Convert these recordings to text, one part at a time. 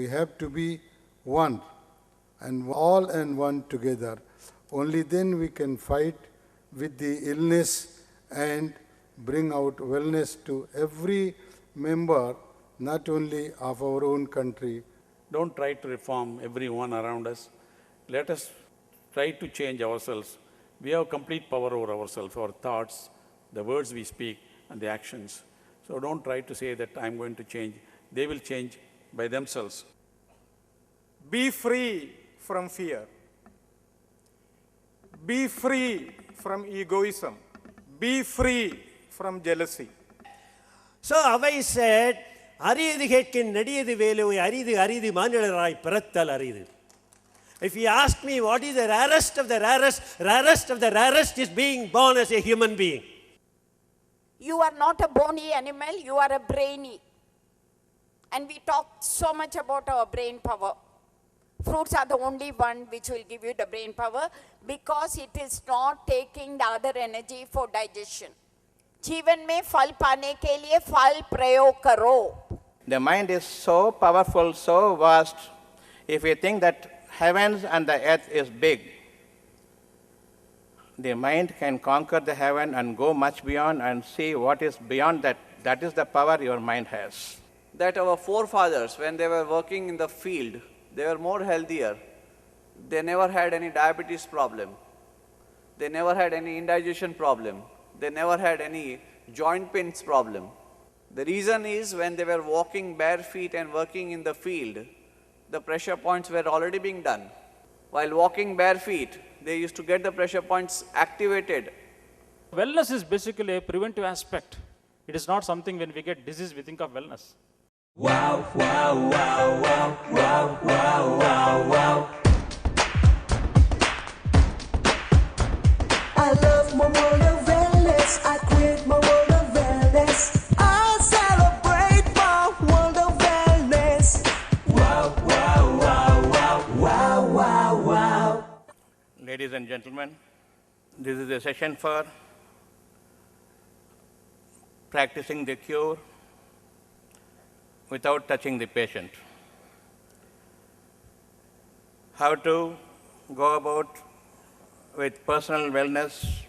We have to be one, and all and one together. Only then we can fight with the illness and bring out wellness to every member, not only of our own country. Don't try to reform everyone around us. Let us try to change ourselves. We have complete power over ourselves, our thoughts, the words we speak, and the actions. So don't try to say that I'm going to change. They will change by themselves. Be free from fear. Be free from egoism. Be free from jealousy. So Avai said, Ariyadu ketkin nadiyadu veloi aridu manalarai pirattal aridu. If you ask me what is the rarest of the rarest of the rarest is being born as a human being. You are not a bony animal, you are a brainy. And we talk so much about our brain power. Fruits are the only one which will give you the brain power because it is not taking the other energy for digestion. जीवन में फल पाने के लिए फल प्रयोग करो. The mind is so powerful, so vast. If we think that heavens and the earth is big, the mind can conquer the heaven and go much beyond and see what is beyond that. That is the power your mind has. That our forefathers, when they were working in the field, they were more healthier. They never had any diabetes problem. They never had any indigestion problem. They never had any joint pains problem. The reason is when they were walking bare feet and working in the field, the pressure points were already being done. While walking bare feet, they used to get the pressure points activated. Wellness is basically a preventive aspect. It is not something when we get disease, we think of wellness. Wow, wow, wow, wow, wow, wow, wow, wow. I love my world of wellness. I create my world of wellness. I celebrate my world of wellness. Wow, wow, wow, wow, wow, wow, wow. Ladies and gentlemen, this is a session for practicing the cure without touching the patient. How to go about with personal wellness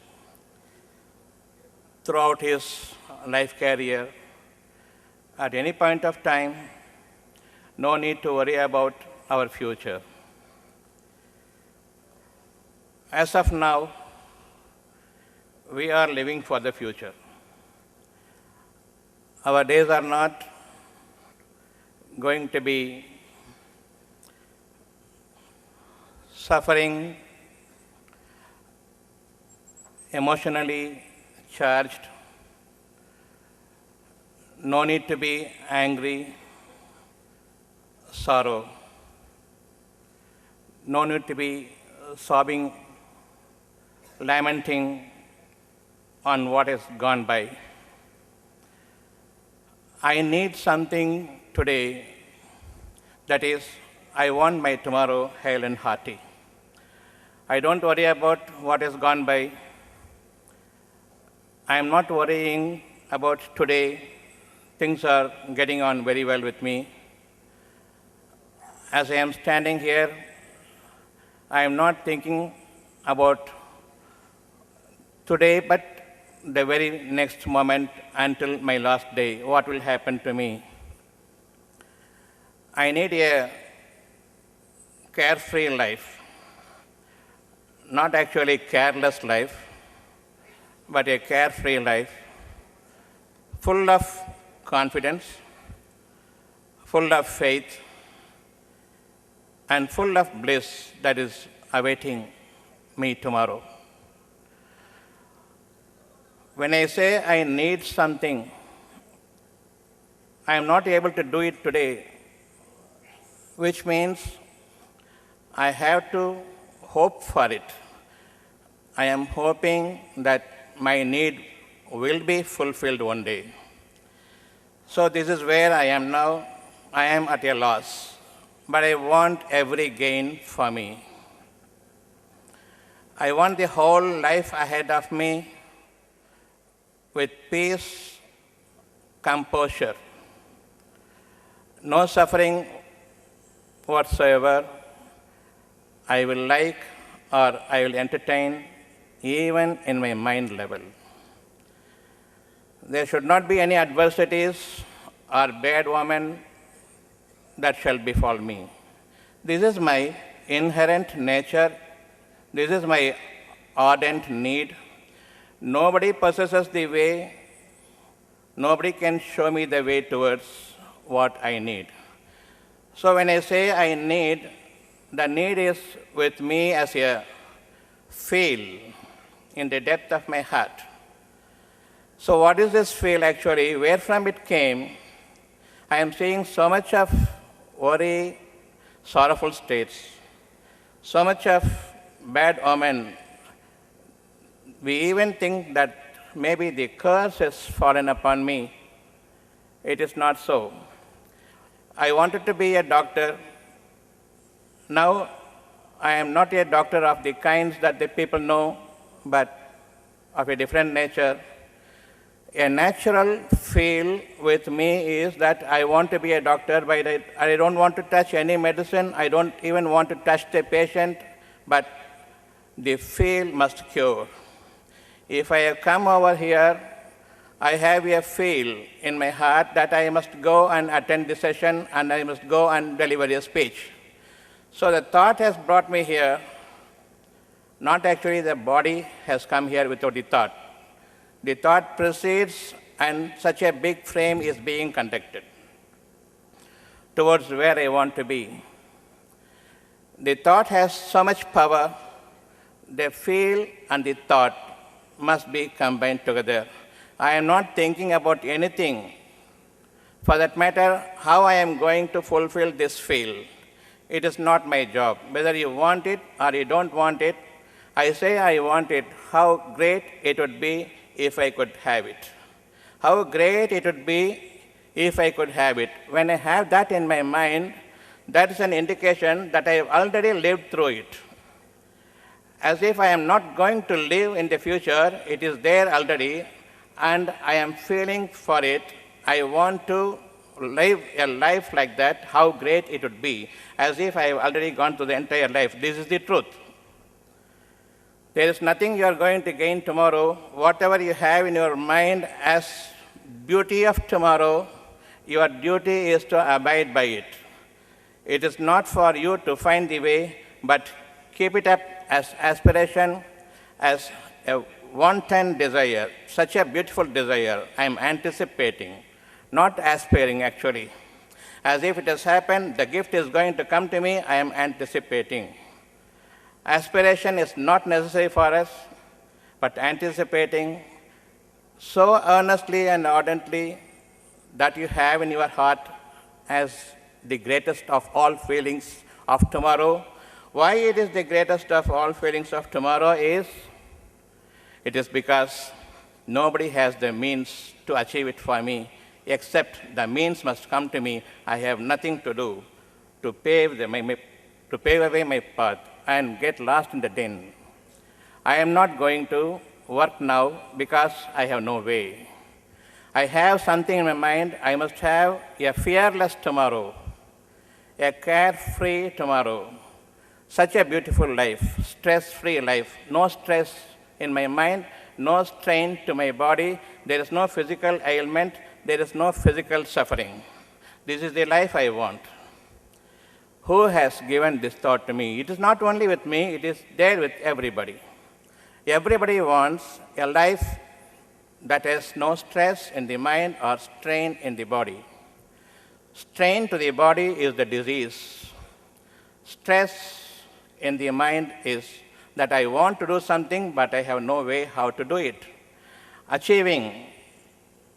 throughout his life career. At any point of time, no need to worry about our future. As of now, we are living for the future. Our days are not going to be suffering, emotionally charged. No need to be angry, sorrow. No need to be sobbing, lamenting on what has gone by. I need something today, that is, I want my tomorrow hale and hearty. I don't worry about what has gone by. I am not worrying about today. Things are getting on very well with me. As I am standing here, I am not thinking about today, but the very next moment until my last day, what will happen to me. I need a carefree life, not actually careless life, but a carefree life, full of confidence, full of faith, and full of bliss that is awaiting me tomorrow. When I say I need something, I am not able to do it today, which means I have to hope for it. I am hoping that my need will be fulfilled one day. So this is where I am now. I am at a loss, but I want every gain for me. I want the whole life ahead of me with peace, composure, no suffering whatsoever I will like or I will entertain, even in my mind level. There should not be any adversities or bad omen that shall befall me. This is my inherent nature. This is my ardent need. Nobody possesses the way. Nobody can show me the way towards what I need. So when I say I need, the need is with me as a feel in the depth of my heart. So what is this feel actually? Where from it came? I am seeing so much of worry, sorrowful states, so much of bad omen. We even think that maybe the curse has fallen upon me. It is not so. I wanted to be a doctor. Now I am not a doctor of the kinds that the people know, but of a different nature. A natural feel with me is that I want to be a doctor, but I don't want to touch any medicine. I don't even want to touch the patient, but the feel must cure. If I have come over here, I have a feel in my heart that I must go and attend the session and I must go and deliver a speech. So the thought has brought me here, not actually the body has come here without the thought. The thought proceeds and such a big frame is being conducted towards where I want to be. The thought has so much power, the feel and the thought must be combined together. I am not thinking about anything. For that matter, how I am going to fulfill this feel. It is not my job. Whether you want it or you don't want it, I say I want it. How great it would be if I could have it. How great it would be if I could have it. When I have that in my mind, that is an indication that I have already lived through it. As if I am not going to live in the future, it is there already, and I am feeling for it. I want to live a life like that, how great it would be, as if I have already gone through the entire life. This is the truth. There is nothing you are going to gain tomorrow. Whatever you have in your mind as beauty of tomorrow, your duty is to abide by it. It is not for you to find the way, but keep it up as aspiration, as a wanton desire, such a beautiful desire. I am anticipating, not aspiring actually. As if it has happened, the gift is going to come to me, I am anticipating. Aspiration is not necessary for us, but anticipating so earnestly and ardently that you have in your heart as the greatest of all feelings of tomorrow. Why it is the greatest of all feelings of tomorrow is, it is because nobody has the means to achieve it for me, except the means must come to me. I have nothing to do to pave away my path and get lost in the den. I am not going to work now because I have no way. I have something in my mind. I must have a fearless tomorrow, a carefree tomorrow, such a beautiful life, stress-free life, no stress in my mind, no strain to my body, there is no physical ailment, there is no physical suffering. This is the life I want. Who has given this thought to me? It is not only with me, it is there with everybody. Everybody wants a life that has no stress in the mind or strain in the body. Strain to the body is the disease. Stress in the mind is that I want to do something, but I have no way how to do it. Achieving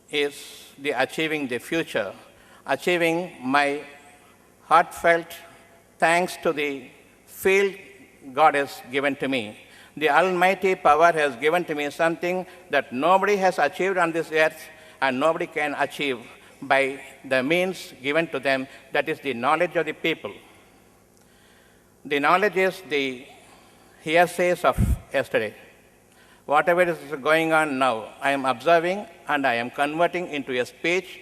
is achieving the future, achieving my heartfelt thanks to the field God has given to me. The Almighty power has given to me something that nobody has achieved on this earth and nobody can achieve by the means given to them, that is the knowledge of the people. The knowledge is the hearsays of yesterday. Whatever is going on now, I am observing and I am converting into a speech,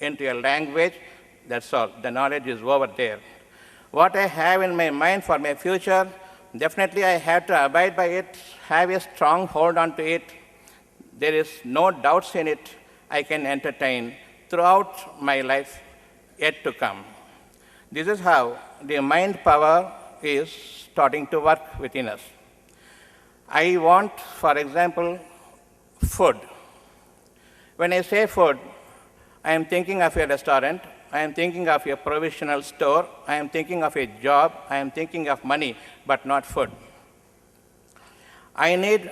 into a language, that's all. The knowledge is over there. What I have in my mind for my future, definitely I have to abide by it, have a strong hold on to it. There is no doubts in it I can entertain throughout my life yet to come. This is how the mind power is starting to work within us. I want, for example, food. When I say food, I am thinking of a restaurant, I am thinking of a provisional store, I am thinking of a job, I am thinking of money, but not food. I need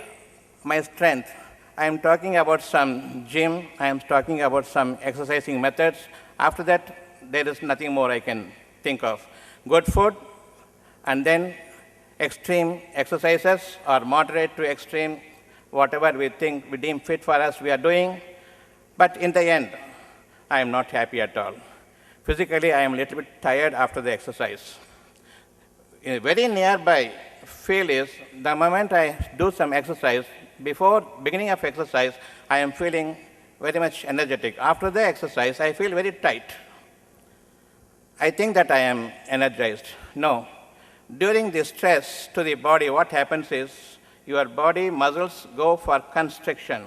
my strength. I am talking about some gym, I am talking about some exercising methods. After that, there is nothing more I can think of. Good food, and then extreme exercises or moderate to extreme, whatever we deem fit for us, we are doing. But in the end, I am not happy at all. Physically, I am a little bit tired after the exercise. A very nearby feel is the moment I do some exercise, before beginning of exercise, I am feeling very much energetic. After the exercise, I feel very tight. I think that I am energized. No. During the stress to the body, what happens is your body muscles go for constriction.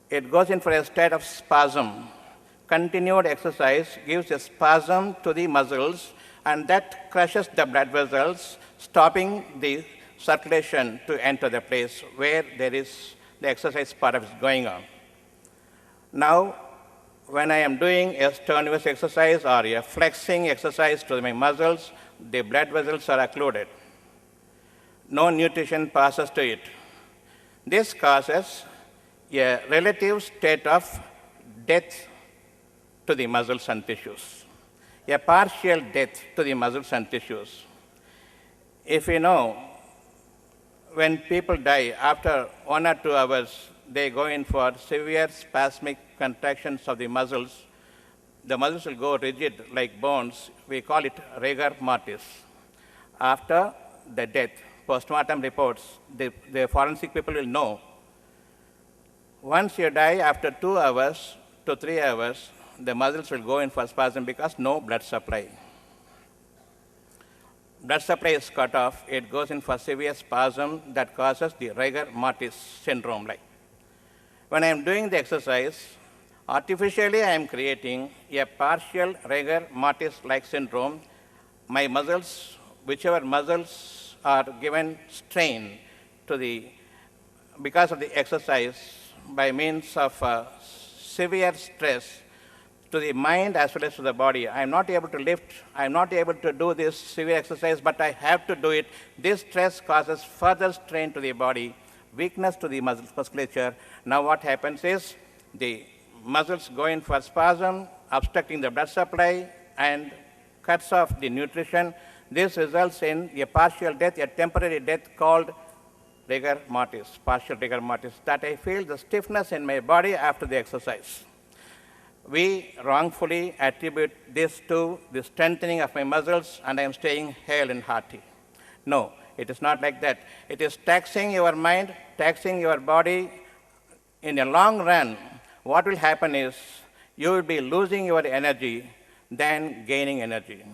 It goes in for a state of spasm. Continued exercise gives a spasm to the muscles, and that crushes the blood vessels, stopping the circulation to enter the place where there is the exercise part of it going on. Now, when I am doing a strenuous exercise or a flexing exercise to my muscles, the blood vessels are occluded. No nutrition passes to it. This causes a relative state of death to the muscles and tissues, a partial death to the muscles and tissues. If you know, when people die, after 1 or 2 hours, they go in for severe spasmic contractions of the muscles. The muscles will go rigid like bones. We call it rigor mortis. After the death, postmortem reports, the forensic people will know. Once you die, after 2 hours to 3 hours, the muscles will go in for spasm because no blood supply. Blood supply is cut off. It goes in for severe spasm that causes the rigor mortis syndrome. When I am doing the exercise, artificially I am creating a partial rigor mortis-like syndrome. My muscles, whichever muscles are given strain to because of the exercise by means of severe stress to the mind as well as to the body. I am not able to lift, I am not able to do this severe exercise, but I have to do it. This stress causes further strain to the body, weakness to the musculature. Now what happens is the muscles go in for spasm, obstructing the blood supply and cuts off the nutrition. This results in a partial death, a temporary death called rigor mortis, partial rigor mortis, that I feel the stiffness in my body after the exercise. We wrongfully attribute this to the strengthening of my muscles and I am staying hale and hearty. No, it is not like that. It is taxing your mind, taxing your body. In a long run, what will happen is you will be losing your energy than gaining energy.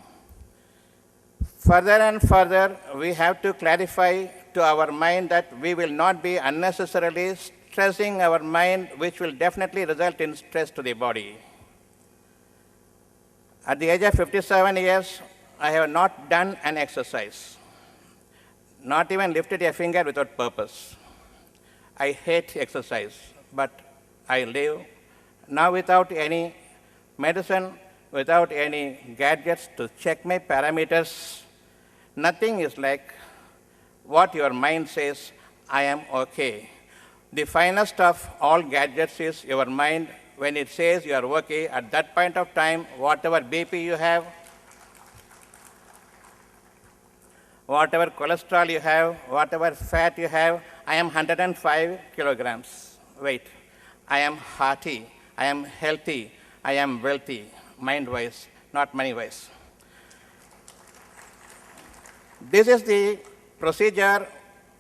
Further and further, we have to clarify to our mind that we will not be unnecessarily stressing our mind, which will definitely result in stress to the body. At the age of 57 years, I have not done an exercise, not even lifted a finger without purpose. I hate exercise, but I live now without any medicine, without any gadgets to check my parameters. Nothing is like what your mind says, I am okay. The finest of all gadgets is your mind. When it says you are okay, at that point of time, whatever BP you have, whatever cholesterol you have, whatever fat you have, I am 105 kilograms weight. I am hearty, I am healthy, I am wealthy, mind-wise, not money-wise. This is the procedure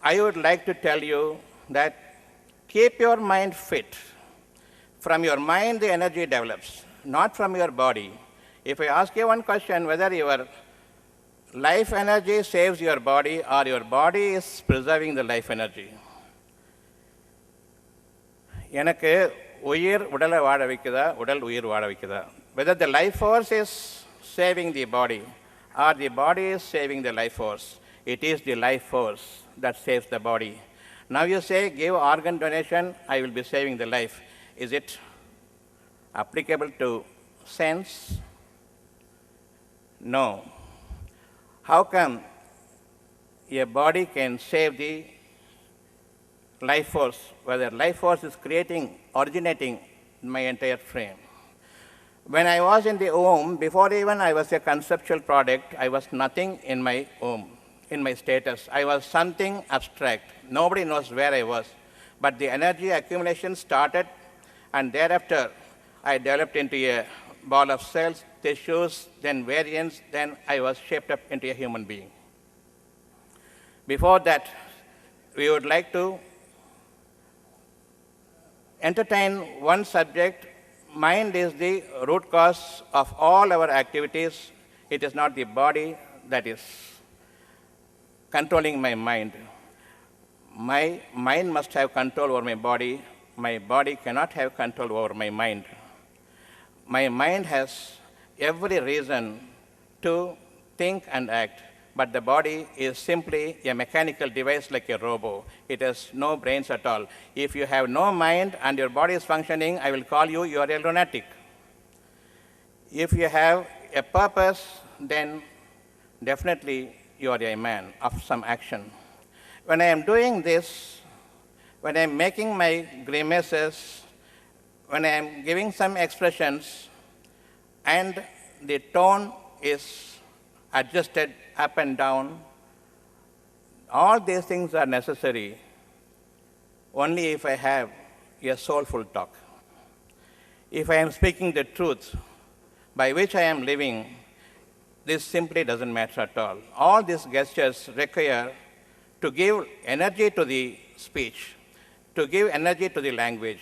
I would like to tell you, that keep your mind fit. From your mind, the energy develops, not from your body. If I ask you one question, whether your life energy saves your body or your body is preserving the life energy. எனக்கு உயிர் உடலை வாழ வைக்குதா, உடல் உயிர் வாழ வைக்குதா? Whether the life force is saving the body or the body is saving the life force, it is the life force that saves the body. Now you say, give organ donation, I will be saving the life. Is it applicable to sense? No. How come a body can save the life force, whether life force is originating in my entire frame? When I was in the womb, before even I was a conceptual product, I was nothing in my womb, in my status. I was something abstract. Nobody knows where I was. But the energy accumulation started, and thereafter I developed into a ball of cells, tissues, then variants, then I was shaped up into a human being. Before that, we would like to entertain one subject. Mind is the root cause of all our activities. It is not the body that is controlling my mind. My mind must have control over my body. My body cannot have control over my mind. My mind has every reason to think and act, but the body is simply a mechanical device like a robot. It has no brains at all. If you have no mind and your body is functioning, I will call you are a lunatic. If you have a purpose, then definitely you are a man of some action. When I am doing this, when I am making my grimaces, when I am giving some expressions, and the tone is adjusted up and down, all these things are necessary only if I have a soulful talk. If I am speaking the truth by which I am living, this simply doesn't matter at all. All these gestures require to give energy to the speech, to give energy to the language,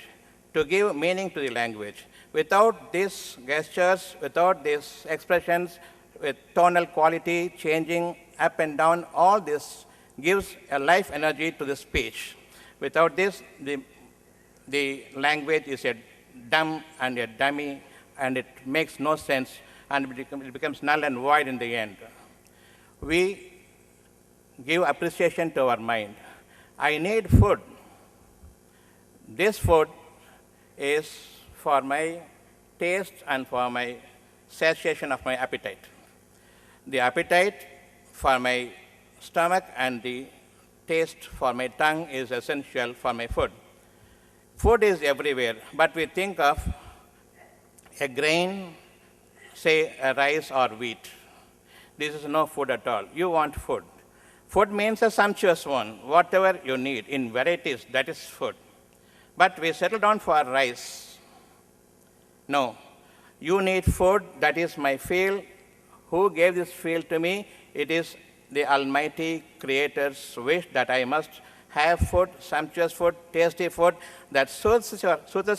to give meaning to the language. Without these gestures, without these expressions, with tonal quality changing up and down, all this gives a life energy to the speech. Without this, the language is a dumb and a dummy, and it makes no sense, and it becomes null and void in the end. We give appreciation to our mind. I need food. This food is for my taste and for my satiation of my appetite. The appetite for my stomach and the taste for my tongue is essential for my food. Food is everywhere, but we think of a grain, say a rice or wheat. This is no food at all. You want food. Food means a sumptuous one, whatever you need in varieties, that is food. But we settle down for rice. No, you need food, that is my field. Who gave this field to me? It is the Almighty Creator's wish that I must have food, sumptuous food, tasty food that soothes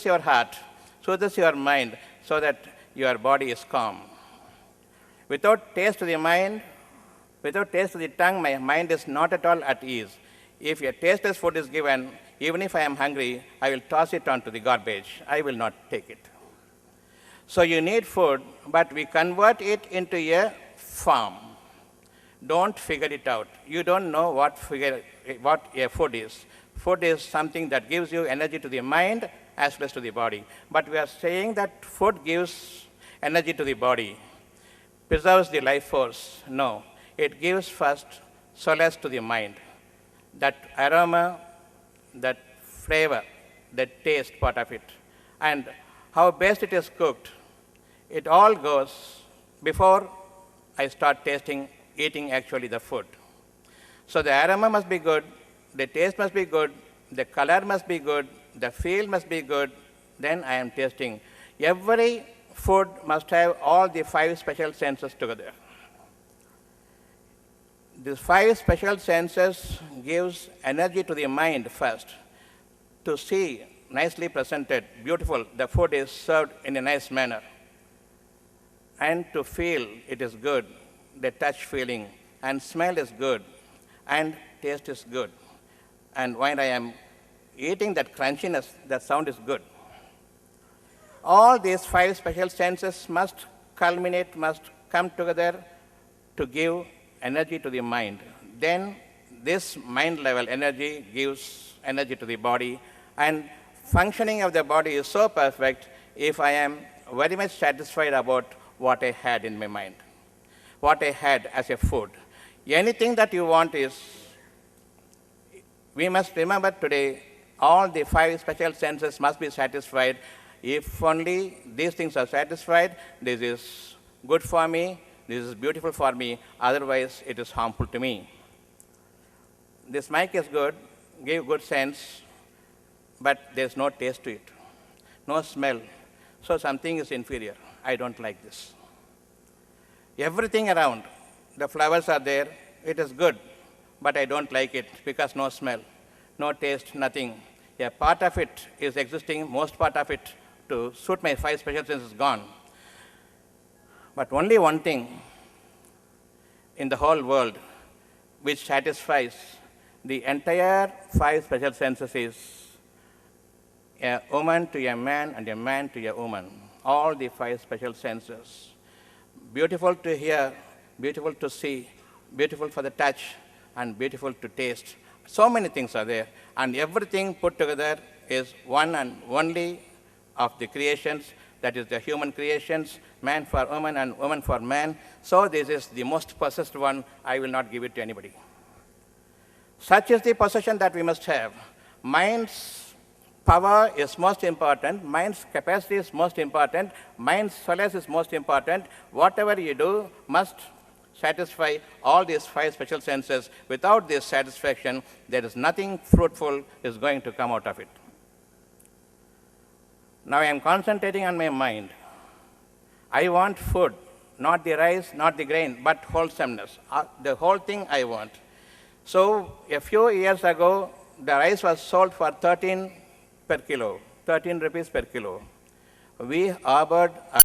your heart, soothes your mind, so that your body is calm. Without taste to the mind, without taste to the tongue, my mind is not at all at ease. If a tasteless food is given, even if I am hungry, I will toss it onto the garbage. I will not take it. So you need food, but we convert it into a form. Don't figure it out. You don't know what a food is. Food is something that gives you energy to the mind as well as to the body. But we are saying that food gives energy to the body, preserves the life force. No, it gives first solace to the mind. That aroma, that flavor, that taste part of it, and how best it is cooked, it all goes before I start eating actually the food. So the aroma must be good, the taste must be good, the color must be good, the feel must be good, then I am tasting. Every food must have all the 5 special senses together. These 5 special senses gives energy to the mind first. To see nicely presented, beautiful, the food is served in a nice manner. And to feel it is good, the touch feeling, and smell is good, and taste is good. And when I am eating that crunchiness, that sound is good. All these 5 special senses must culminate, must come together to give energy to the mind. Then this mind level energy gives energy to the body, and functioning of the body is so perfect if I am very much satisfied about what I had in my mind, what I had as a food. Anything that you want is, we must remember today, all the 5 special senses must be satisfied. If only these things are satisfied, this is good for me, this is beautiful for me, otherwise it is harmful to me. This mic is good, give good sense, but there's no taste to it, no smell. So something is inferior. I don't like this. Everything around, the flowers are there, it is good, but I don't like it because no smell, no taste, nothing. A part of it is existing, most part of it to suit my 5 special senses is gone. But only one thing in the whole world which satisfies the entire 5 special senses is a woman to a man and a man to a woman. All the 5 special senses. Beautiful to hear, beautiful to see, beautiful for the touch, and beautiful to taste. So many things are there, and everything put together is one and only of the creations, that is the human creations, man for woman and woman for man. So this is the most possessed one. I will not give it to anybody. Such is the possession that we must have. Mind's power is most important. Mind's capacity is most important. Mind's solace is most important. Whatever you do must satisfy all these 5 special senses. Without this satisfaction, there is nothing fruitful is going to come out of it. Now I am concentrating on my mind. I want food, not the rice, not the grain, but wholesomeness. The whole thing I want. So a few years ago, the rice was sold for 13 per kilo, 13 rupees per kilo. We harbored a